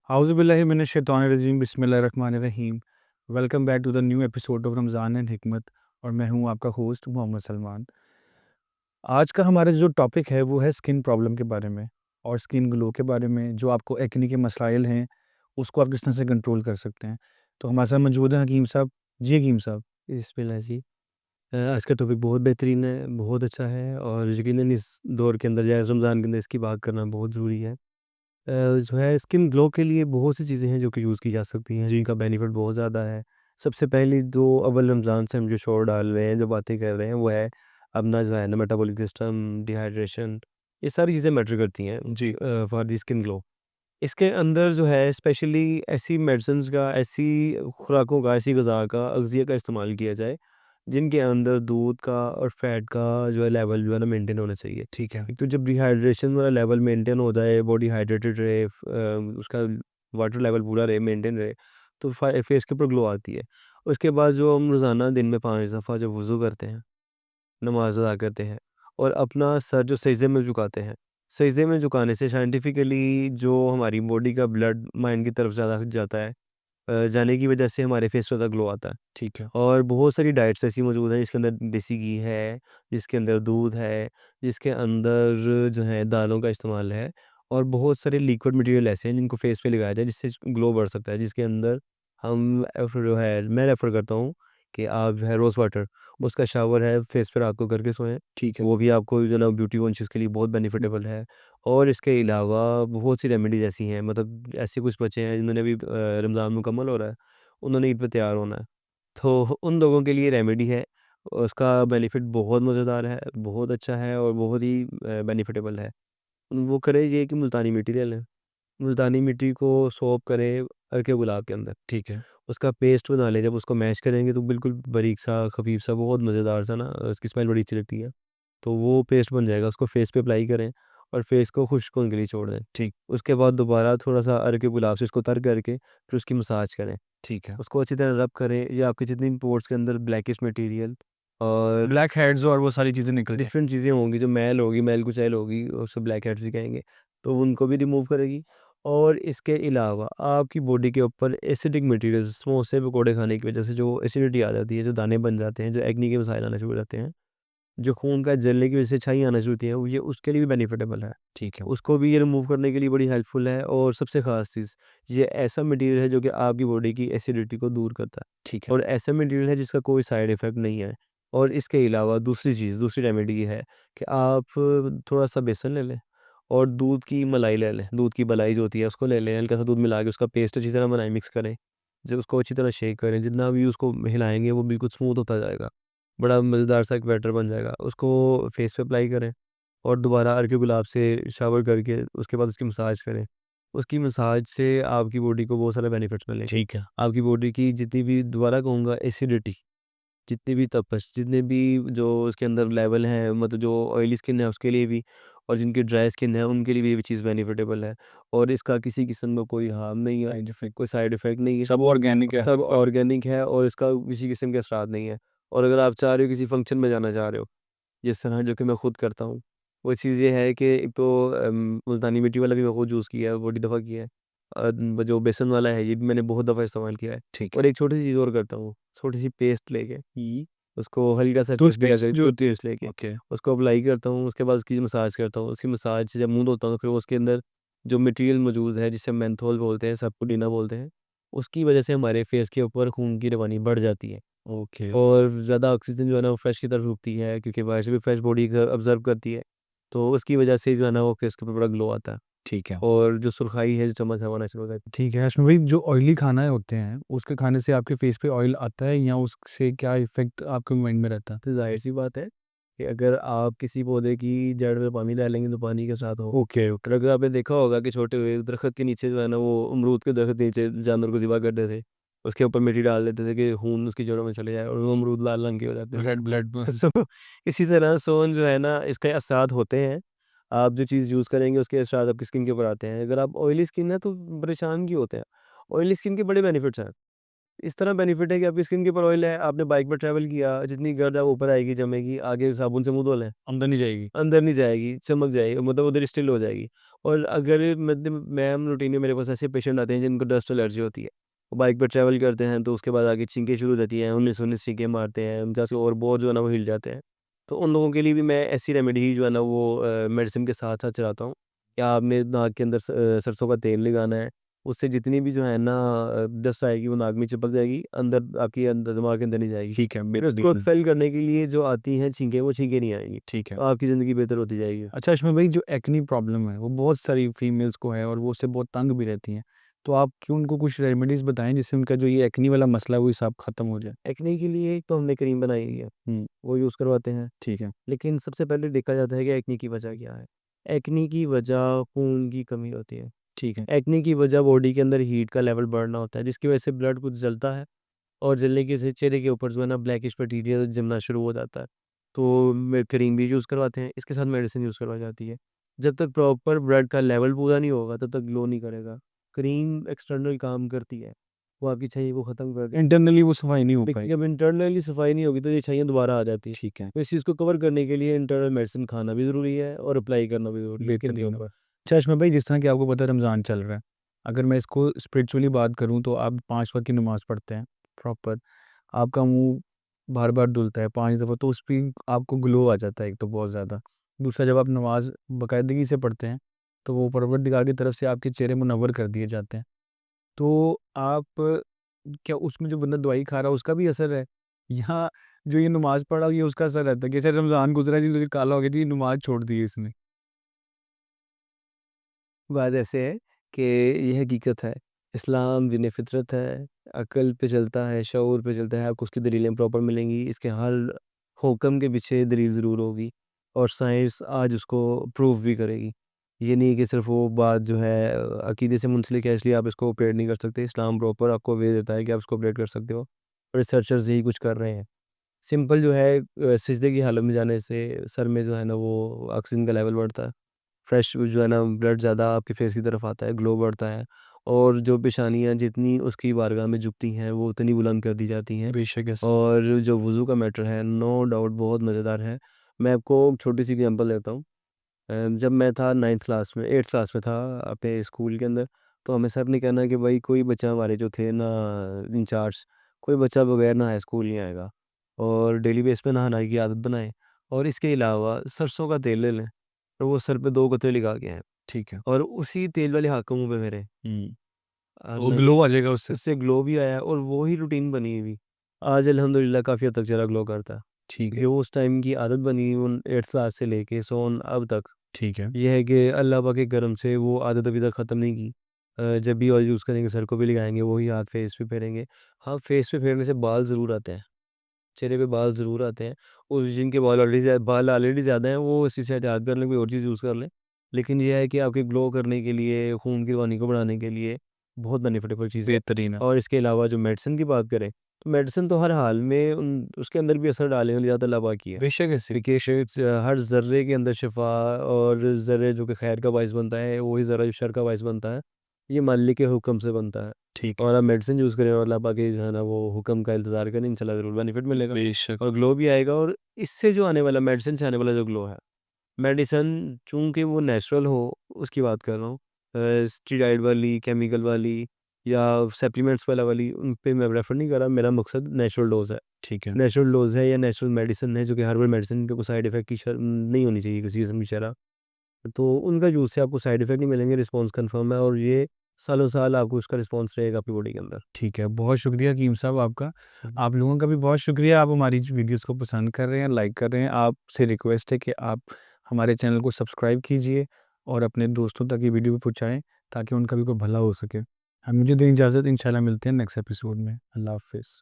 हाउज़ुबिल्लाहि मिनश्शैतानिर्रजीम बिस्मिल्लाहिर्रहमानिर्रहीम। Welcome back to the new episode of Ramzan and Hikmat. और मैं हूँ आपका होस्ट मोहम्मद सलमान। आज का हमारा जो टॉपिक है वो है स्किन प्रॉब्लम के बारे में और स्किन ग्लो के बारे में। जो आपको एक्ने के मसाइल हैं उसको आप किस तरह से कंट्रोल कर सकते हैं। तो हमारे साथ मौजूद हैं हकीम साहब। जी हकीम साहब। बिस्मिल्लाह जी। आज का टॉपिक बहुत बेहतरीन है, बहुत अच्छा है और यकीनन इस दौर के अंदर या रमज़ान के अंदर इसकी बात करना बहुत ज़रूरी है। जो है स्किन ग्लो के लिए बहुत सी चीज़ें हैं जो कि यूज़ की जा सकती हैं, जिनका बेनिफिट बहुत ज़्यादा है। सबसे पहली जो अव्वल रमज़ान से हम जो शोर डाल रहे हैं, जो बातें कर रहे हैं, वो है अपना जो है ना मेटाबॉलिक सिस्टम, डिहाइड्रेशन, ये सारी चीज़ें मैटर करती हैं जी। For the skin glow. इसके अंदर जो है स्पेशली ऐसी मेडिसिन्स का, ऐसी खुराकों का, ऐसी ग़िज़ा का, अग़ज़िया का इस्तेमाल किया जाए जिनके अंदर दूध का और फैट का जो है लेवल जो है ना मेंटेन होना चाहिए। ठीक है। एक तो जब डिहाइड्रेशन वाला लेवल मेंटेन हो जाए, बॉडी हाइड्रेटेड रहे, उसका वाटर लेवल पूरा रहे, मेंटेन रहे, तो फेस के ऊपर ग्लो आती है। उसके बाद जो हम रोज़ाना दिन में 5 दफ़ा जब वज़ू करते हैं, नमाज़ अदा करते हैं और अपना सर जो सजदे में झुकाते हैं, सजदे में झुकाने से साइंटिफिकली जो हमारी बॉडी का ब्लड माइंड की तरफ ज़्यादा जाता है, जाने की वजह से हमारे फेस पे ज़्यादा ग्लो आता है। ठीक है। और बहुत सारी डाइट्स ऐसी मौजूद हैं जिसके अंदर देसी घी है, जिसके अंदर दूध है, जिसके अंदर जो है दालों का इस्तेमाल है और बहुत सारे लिक्विड मटेरियल ऐसे हैं जिनको फेस पे लगाया जाए जिससे ग्लो बढ़ सकता है। जिसके अंदर हम जो है मैं रेफ़र करता हूँ कि आप जो है रोज़ वाटर, उसका शावर है फेस पे रात को करके सोएँ। ठीक है। वो भी आपको जो है ना ब्यूटी कॉन्शियस के लिए बहुत बेनिफिटेबल है। और इसके अलावा बहुत सी रेमेडीज़ ऐसी हैं, मतलब ऐसे कुछ बच्चे हैं जिन्होंने अभी रमज़ान मुकम्मल हो रहा है, उन्होंने ईद पे तैयार होना है। तो उन लोगों के लिए रेमेडी है, उसका बेनिफिट बहुत मज़ेदार है, बहुत अच्छा है और बहुत ही बेनिफिटेबल है। वो करें ये कि मुल्तानी मिट्टी ले लें, मुल्तानी मिट्टी को सोक करें हल्के गुलाब के अंदर, ठीक है। उसका पेस्ट बना लें। जब उसको मैश करेंगे तो बिल्कुल बारीक सा, खफ़ीफ़ सा, बहुत मज़ेदार सा ना, उसकी स्मेल बड़ी अच्छी लगती है। तो वो पेस्ट बन जाएगा, उसको फेस पे अप्लाई करें और फेस को खुश्क होने के लिए छोड़ दें। ठीक। उसके बाद दोबारा थोड़ा-सा अर्क गुलाब से इसको तर करके फिर उसकी मसाज करें। ठीक है। उसको अच्छी तरह रब करें, ये आपके जितनी भी पोर्स के अंदर ब्लैकिश मटीरियल और ब्लैक हेड्स और वो सारी चीज़ें निकल जाएँ। डिफरेंट चीज़ें होंगी, जो मैल होगी, मैल कुचैल होगी, उसे ब्लैक हेड्स भी कहेंगे, तो उनको भी रिमूव करेगी। और इसके अलावा आपकी बॉडी के ऊपर एसिडिक मटीरियल्स, समोसे पकौड़े खाने की वजह से जो एसिडिटी आ जाती है, जो दाने बन जाते हैं, जो एक्ने के मसाइल आना शुरू हो जाते हैं, जो खून का जलने की वजह से छाई आना शुरू होती है, वो ये उसके लिए भी बेनिफिटेबल है। ठीक है। उसको भी ये रिमूव करने के लिए बड़ी हेल्पफुल है। और सबसे ख़ास चीज़, ये ऐसा मटीरियल है जो कि आपकी बॉडी की एसिडिटी को दूर करता है ठीक है। और ऐसा मटीरियल है जिसका कोई साइड इफ़ेक्ट नहीं है। और इसके अलावा दूसरी चीज़, दूसरी रेमेडी ये है कि आप थोड़ा-सा बेसन ले लें और दूध की मलाई ले लें, दूध की मलाई जो होती है उसको ले लें, हल्का-सा दूध मिला के उसका पेस्ट अच्छी तरह बनाएँ, मिक्स करें। जब उसको अच्छी तरह शेक करें, जितना भी उसको हिलाएँगे वो बिल्कुल स्मूथ होता जाएगा। बड़ा मज़ेदार सा एक बैटर बन जाएगा। उसको फेस पे अप्लाई करें और दोबारा अर्क गुलाब से शावर करके उसके बाद उसकी मसाज करें। उसकी मसाज से आपकी बॉडी को बहुत सारे बेनिफिट्स मिलेंगे। ठीक है। आपकी बॉडी की जितनी भी, दोबारा कहूँगा, एसिडिटी, जितनी भी तपश, जितने भी जो उसके अंदर लेवल हैं, मतलब जो ऑयली स्किन है उसके लिए भी और जिनकी ड्राई स्किन है उनके लिए भी ये चीज़ बेनिफिटेबल है। और इसका किसी किस्म का कोई हार्म नहीं है, साइड इफ़ेक्ट कोई साइड इफ़ेक्ट नहीं है। सब ऑर्गेनिक है। सब ऑर्गेनिक है और इसका किसी किस्म के असरात नहीं है। और अगर आप चाह रहे हो किसी फंक्शन में जाना चाह रहे हो, जिस तरह जो कि मैं खुद करता हूँ, वो चीज़ ये है कि एक तो मुल्तानी मिट्टी वाला भी मैं खुद यूज़ किया है, बड़ी दफ़ा किया है। जो बेसन वाला है ये भी मैंने बहुत दफ़ा इस्तेमाल किया है। ठीक है। और एक छोटी-सी चीज़ और करता हूँ, छोटी-सी पेस्ट लेके उसको हल्का-सा टूथपेस्ट जो होती है। टूथपेस्ट लेके ओके। उसको अप्लाई करता हूँ, उसके बाद उसकी मसाज करता हूँ। उसकी मसाज से जब मुँह धोता हूँ, फिर उसके अंदर जो मटेरियल मौजूद है जिसे मेंथोल बोलते हैं, सापुलिना बोलते हैं, उसकी वजह से हमारे फेस के ऊपर खून की रवानी बढ़ जाती है ओके। और ज़्यादा ऑक्सीजन जो है ना वो फ्रेश की तरफ रुकती है, क्योंकि वैसे भी फ्रेश बॉडी ऑब्ज़र्व करती है। तो उसकी वजह से जो है ना वो फेस के ऊपर बड़ा ग्लो आता है ठीक है। और जो सुर्खाई है, जो चमक है, वो आना शुरू हो जाती है। ठीक है, हाशमी भाई, जो ऑयली खाना होते हैं, उसके खाने से आपके फेस पे ऑयल आता है या उससे क्या इफ़ेक्ट आपके माइंड में रहता है? तो ज़ाहिर-सी बात है कि अगर आप किसी पौधे की जड़ में पानी डालेंगे तो पानी के साथ होगा। Okay, okay. और अगर आपने देखा होगा कि छोटे हुए दरख्त के नीचे जो है ना, वो अमरूद के दरख्त के नीचे जानवर को ज़िबा करते थे। उसके ऊपर मिट्टी डाल देते थे कि खून उसकी जड़ों में चले जाए और वो अमरूद लाल रंग के हो जाते थे। रेड ब्लड ब तो इसी तरह सोन जो है ना, इसके असरात होते हैं। आप जो चीज़ यूज़ करेंगे उसके असरात आपकी स्किन के ऊपर आते हैं। अगर आप ऑयली स्किन है तो परेशान क्यों होते हैं? ऑयली स्किन के बड़े बेनिफिट्स हैं। इस तरह बेनिफिट है कि आपकी स्किन के ऊपर ऑयल है, आपने बाइक पर ट्रैवल किया, जितनी गर्द है वो ऊपर आएगी, जमेगी, आगे साबुन से मुँह धो लें, अंदर नहीं जाएगी। अंदर नहीं जाएगी, चमक जाएगी, मतलब उधर स्टिल हो जाएगी। और अगर मतलब मैम रूटीन में मेरे पास ऐसे पेशेंट आते हैं जिनको डस्ट एलर्जी होती है, वो बाइक पर ट्रैवल करते हैं तो उसके बाद आगे छींकें शुरू हो जाती हैं, 19-19 छींकें मारते हैं, उनका से और बहुत जो है ना वो हिल जाते हैं। तो उन लोगों के लिए भी मैं ऐसी रेमेडी ही जो है ना वो मेडिसिन के साथ-साथ चलाता हूँ। या आपने नाक के अंदर सरसों का तेल लगाना है, उससे जितनी भी जो है ना डस्ट आएगी वो नाक में चिपक जाएगी, अंदर आपके अंदर दिमाग के अंदर नहीं जाएगी। ठीक है, फिर उसको बिल्कुल। एक्सपेल करने के लिए जो आती हैं छींकें, वो छींकें नहीं आएँगी। ठीक है। तो आपकी ज़िंदगी बेहतर होती जाएगी। अच्छा अश्मित भाई, जो एक्ने प्रॉब्लम है वो बहुत सारी फीमेल्स को है और वो उससे बहुत तंग भी रहती हैं। तो आप क्यों उनको कुछ रेमेडीज़ बताएँ जिससे उनका जो ये एक्ने वाला मसला है वो हिसाब ख़त्म हो जाए? एक्ने के लिए तो हमने क्रीम बनाई हुई है, हुँ, वो यूज़ करवाते हैं। ठीक है, लेकिन सबसे पहले देखा जाता है कि एक्ने की वजह क्या है। एक्ने की वजह खून की कमी होती है। ठीक है। एक्ने की वजह बॉडी के अंदर हीट का लेवल बढ़ना होता है, जिसकी वजह से ब्लड कुछ जलता है और जलने की वजह से चेहरे के ऊपर जो है ना ब्लैकिश मटीरियल जमना शुरू हो जाता है। तो मैं क्रीम भी यूज़ करवाते हैं, इसके साथ मेडिसिन यूज़ करवाई जाती है। जब तक प्रॉपर ब्लड का लेवल पूरा नहीं होगा तब तक ग्लो नहीं करेगा। क्रीम एक्सटर्नल काम करती है, वो आपकी छाई को ख़त्म कर देती है। इंटरनली वो सफाई नहीं हो लेकिन पाएगी। जब इंटरनली सफाई नहीं होगी तो ये छाइयाँ दोबारा आ जाती है। ठीक है, तो इस चीज़ को कवर करने के लिए इंटरनल मेडिसिन खाना भी ज़रूरी है और अप्लाई करना भी ज़रूरी है स्किन के बेहतरीन। ऊपर। अच्छा अश्मित भाई, जिस तरह कि आपको पता है रमज़ान चल रहा है, अगर मैं इसको स्पिरिचुअली बात करूँ तो आप 5 वक़्त की नमाज़ पढ़ते हैं प्रॉपर, आपका मुँह बार-बार धुलता है 5 दफ़ा, तो उस पे आपको ग्लो आ जाता है एक तो बहुत ज़्यादा। दूसरा, जब आप नमाज़ बाकायदगी से पढ़ते हैं, तो वो परवरदिगार की तरफ से आपके चेहरे मुनव्वर कर दिए जाते हैं। तो आप क्या उसमें जो बंदा दवाई खा रहा है उसका भी असर है? या जो ये नमाज़ पढ़ा ये उसका असर रहता है? जैसे रमज़ान गुज़रा जी, तो ये काला हो गया जी, ये नमाज़ छोड़ दी है इसने। बात ऐसे है कि ये हकीकत है। इस्लाम दीन फ़ितरत है, अक़ल पे चलता है, शऊर पे चलता है, आपको उसकी दलीलें प्रॉपर मिलेंगी। इसके हर हुक्म के पीछे दलील ज़रूर होगी और साइंस आज उसको प्रूव भी करेगी। ये नहीं है कि सिर्फ़ वो बात जो है अक़ीदे से मुंसलिक है इसलिए आप इसको ऑपरेट नहीं कर सकते। इस्लाम प्रॉपर आपको वे देता है कि आप इसको ऑपरेट कर सकते हो। रिसर्चर्स यही कुछ कर रहे हैं। सिंपल जो है सिजदे की हालत में जाने से सर में जो है ना वो ऑक्सीजन का लेवल बढ़ता है। फ्रेश जो है ना ब्लड ज़्यादा आपके फेस की तरफ आता है, ग्लो बढ़ता है और जो पेशानियाँ जितनी उसकी बारगाह में झुकती हैं, वो उतनी बुलंद कर दी जाती हैं। बेशक ऐसा। और जो वुज़ू का मैटर है, नो डाउट बहुत मज़ेदार है। मैं आपको एक छोटी-सी एग्ज़ाम्पल देता हूँ। जब मैं था 9th क्लास में 8th क्लास में था अपने स्कूल के अंदर, तो हमें सर ने कहना कि भाई कोई बच्चा हमारे जो थे ना इंचार्ज, कोई बच्चा बगैर नहाए स्कूल नहीं आएगा और डेली बेस पे नहाने की आदत बनाएँ और इसके अलावा सरसों का तेल ले लें और वो सर पे 2 कतरे लगा के आएँ ठीक है। और उसी तेल वाले हाथ को मुँह पे फेरें। हुँ। तो नहीं, ग्लो आ जाएगा उससे? उससे ग्लो भी आया और वो ही रूटीन बनी हुई। आज अल्हम्दुलिल्लाह काफ़ी हद तक चेहरा ग्लो करता है। ठीक है, ये उस टाइम की आदत बनी उन 8th क्लास से लेके सो ऑन अब तक। ठीक है। ये है कि अल्लाह पाक के करम से वो आदत अभी तक ख़त्म नहीं की। जब भी ऑयल यूज़ करेंगे सर को भी लगाएँगे, वही हाथ फेस पे फेरेंगे। हाँ, फेस पे फेरने से बाल ज़रूर आते हैं, चेहरे पे बाल ज़रूर आते हैं। और जिनके बाल ऑलरेडी ज़्यादा हैं, वो इसी से एहतियात कर लें, कोई और चीज़ यूज़ कर लें। लेकिन ये है कि आपके ग्लो करने के लिए, खून की रवानी को बढ़ाने के लिए बहुत बेनिफिटेबल चीज़ है। बेहतरीन है। और इसके अलावा जो मेडिसिन की बात करें, तो मेडिसिन तो हर हाल में उन उसके अंदर भी असर डालने वाली ज़्यादा अल्लाह पाक की है। बेशक ऐसे। देखिए हर ज़र्रे के अंदर शिफ़ा और ज़र्रे जो कि खैर का बाइस बनता है, वही ज़र्रा जो शर का बाइस बनता है, ये मालिक के हुक्म से बनता है। ठीक है। और आप मेडिसिन यूज़ करें और अल्लाह पाक के जो है ना वो हुक्म का इंतज़ार करें, इंशाल्लाह ज़रूर बेनिफिट मिलेगा बेशक। और ग्लो भी आएगा। और इससे जो आने वाला मेडिसिन से आने वाला जो ग्लो है, मेडिसिन चूँकि वो नेचुरल हो, उसकी बात कर रहा हूँ। स्टेरॉइड वाली, केमिकल वाली या सप्लीमेंट्स वाली उन पे मैं रेफ़र नहीं कर रहा, मेरा मकसद नेचुरल डोज़ है। ठीक है। नेचुरल डोज़ है या नेचुरल मेडिसिन है जो कि हर्बल मेडिसिन के कोई साइड इफ़ेक्ट की नहीं होनी चाहिए किसी किस्म की शरह। तो उनका यूज़ से आपको साइड इफ़ेक्ट नहीं मिलेंगे, रिस्पॉन्स कन्फर्म है और ये सालों-साल आपको उसका रिस्पॉन्स रहेगा आपकी बॉडी के अंदर। ठीक है, बहुत शुक्रिया हकीम साहब आपका। आप लोगों का भी बहुत शुक्रिया, आप हमारी वीडियोज़ को पसंद कर रहे हैं, लाइक कर रहे हैं। आपसे रिक्वेस्ट है कि आप हमारे चैनल को सब्सक्राइब कीजिए और अपने दोस्तों तक ये वीडियो भी पहुँचाएँ, ताकि उनका भी कोई भला हो सके। अब मुझे दें इजाज़त, इंशाल्लाह मिलते हैं नेक्स्ट एपिसोड में। अल्लाह हाफ़िज़।